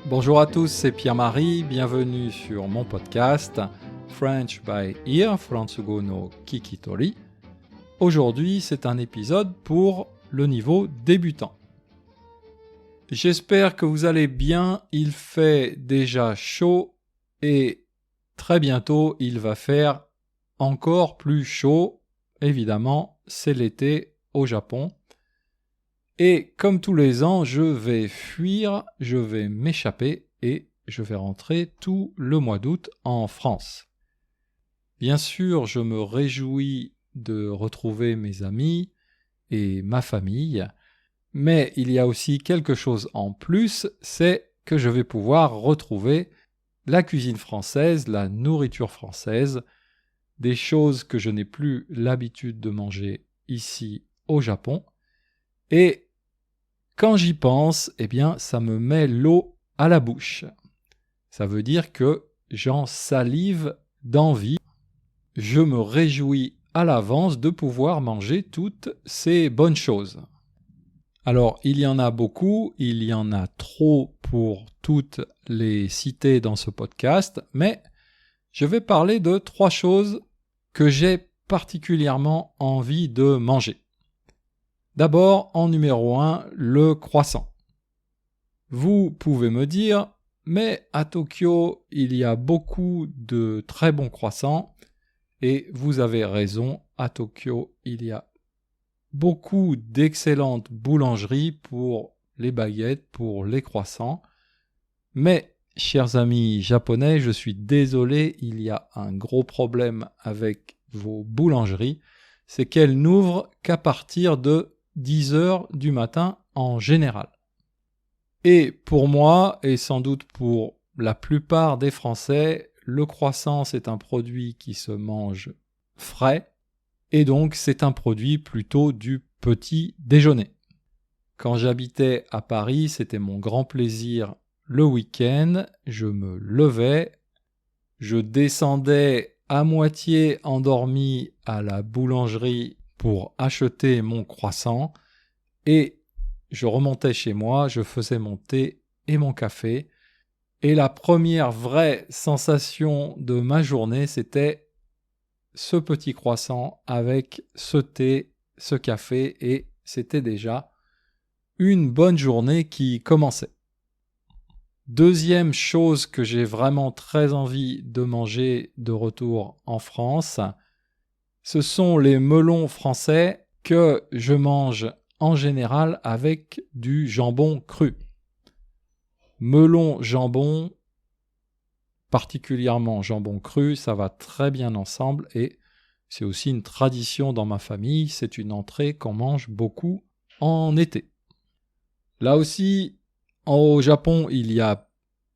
Bonjour à tous, c'est Pierre-Marie, bienvenue sur mon podcast French by Ear, Fransugo no Kikitori. Aujourd'hui, c'est un épisode pour le niveau débutant. J'espère que vous allez bien, il fait déjà chaud et très bientôt il va faire encore plus chaud. Évidemment, c'est l'été au Japon. Et comme tous les ans, je vais fuir, je vais m'échapper et je vais rentrer tout le mois d'août en France. Bien sûr, je me réjouis de retrouver mes amis et ma famille, mais il y a aussi quelque chose en plus, c'est que je vais pouvoir retrouver la cuisine française, la nourriture française, des choses que je n'ai plus l'habitude de manger ici au Japon. Et quand j'y pense, eh bien, ça me met l'eau à la bouche. Ça veut dire que j'en salive d'envie. Je me réjouis à l'avance de pouvoir manger toutes ces bonnes choses. Alors, il y en a beaucoup, il y en a trop pour toutes les citer dans ce podcast, mais je vais parler de 3 choses que j'ai particulièrement envie de manger. D'abord, en numéro 1, le croissant. Vous pouvez me dire, mais à Tokyo, il y a beaucoup de très bons croissants, et vous avez raison, à Tokyo, il y a beaucoup d'excellentes boulangeries pour les baguettes, pour les croissants, mais, chers amis japonais, je suis désolé, il y a un gros problème avec vos boulangeries, c'est qu'elles n'ouvrent qu'à partir de 10 heures du matin en général. Et pour moi, et sans doute pour la plupart des Français, le croissant c'est un produit qui se mange frais, et donc c'est un produit plutôt du petit déjeuner. Quand j'habitais à Paris, c'était mon grand plaisir le week-end, je me levais, je descendais à moitié endormi à la boulangerie pour acheter mon croissant et je remontais chez moi, je faisais mon thé et mon café et la première vraie sensation de ma journée c'était ce petit croissant avec ce thé, ce café et c'était déjà une bonne journée qui commençait. Deuxième chose que j'ai vraiment très envie de manger de retour en France, ce sont les melons français que je mange en général avec du jambon cru. Melon, jambon, particulièrement jambon cru, ça va très bien ensemble et c'est aussi une tradition dans ma famille, c'est une entrée qu'on mange beaucoup en été. Là aussi, au Japon, il y a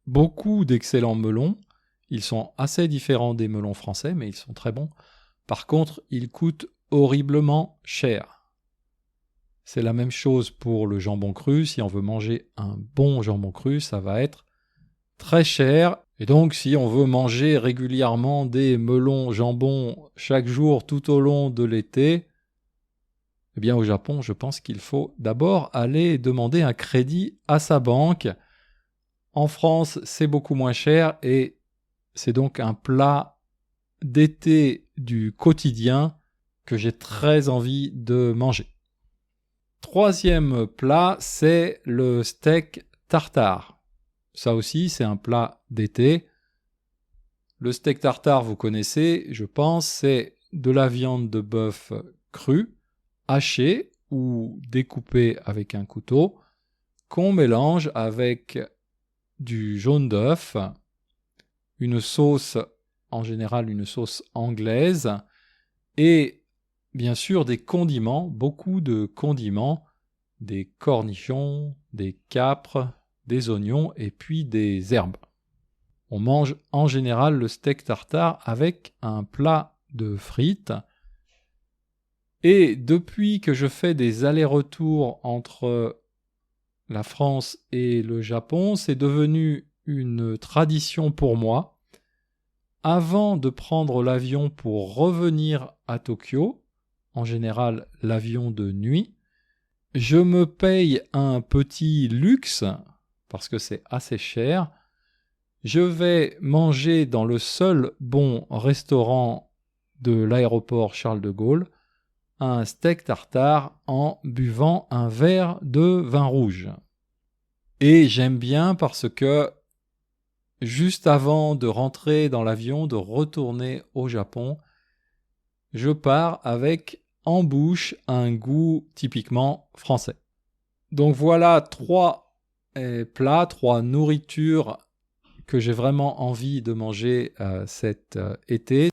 beaucoup d'excellents melons. Ils sont assez différents des melons français, mais ils sont très bons. Par contre, ils coûtent horriblement cher. C'est la même chose pour le jambon cru. Si on veut manger un bon jambon cru, ça va être très cher. Et donc, si on veut manger régulièrement des melons jambon chaque jour tout au long de l'été, eh bien au Japon, je pense qu'il faut d'abord aller demander un crédit à sa banque. En France, c'est beaucoup moins cher et c'est donc un plat d'été du quotidien que j'ai très envie de manger. Troisième plat, c'est le steak tartare. Ça aussi, c'est un plat d'été. Le steak tartare, vous connaissez, je pense, c'est de la viande de bœuf crue, hachée ou découpée avec un couteau, qu'on mélange avec du jaune d'œuf, une sauce, en général une sauce anglaise, et bien sûr des condiments, beaucoup de condiments, des cornichons, des capres, des oignons et puis des herbes. On mange en général le steak tartare avec un plat de frites. Et depuis que je fais des allers-retours entre la France et le Japon, c'est devenu une tradition pour moi. Avant de prendre l'avion pour revenir à Tokyo, en général l'avion de nuit, je me paye un petit luxe, parce que c'est assez cher. Je vais manger dans le seul bon restaurant de l'aéroport Charles de Gaulle un steak tartare en buvant un verre de vin rouge. Et j'aime bien parce que juste avant de rentrer dans l'avion, de retourner au Japon, je pars avec en bouche un goût typiquement français. Donc voilà 3 plats, 3 nourritures que j'ai vraiment envie de manger cet été.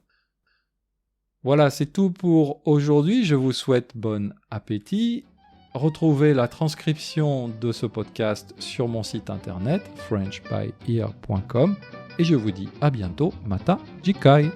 Voilà, c'est tout pour aujourd'hui. Je vous souhaite bon appétit. Retrouvez la transcription de ce podcast sur mon site internet frenchbyear.com et je vous dis à bientôt. Mata Jikai.